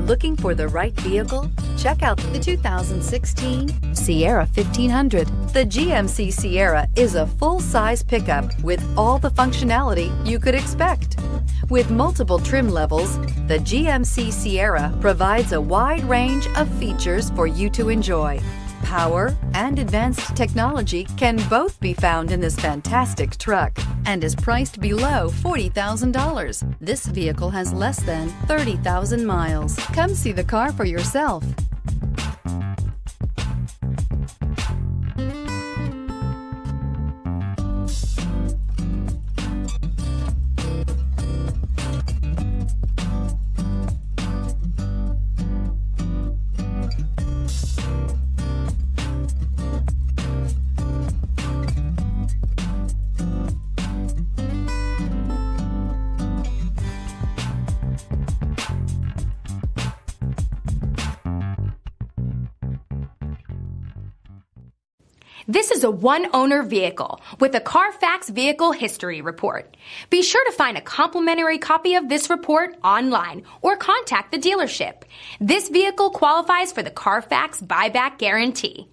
Looking for the right vehicle? Check out the 2016 Sierra 1500. The GMC Sierra is a full-size pickup with all the functionality you could expect. With multiple trim levels, the GMC Sierra provides a wide range of features for you to enjoy. Power and advanced technology can both be found in this fantastic truck and is priced below $40,000. This vehicle has less than 30,000 miles. Come see the car for yourself. This is a one-owner vehicle with a CARFAX vehicle history report. Be sure to find a complimentary copy of this report online or contact the dealership. This vehicle qualifies for the CARFAX buyback guarantee.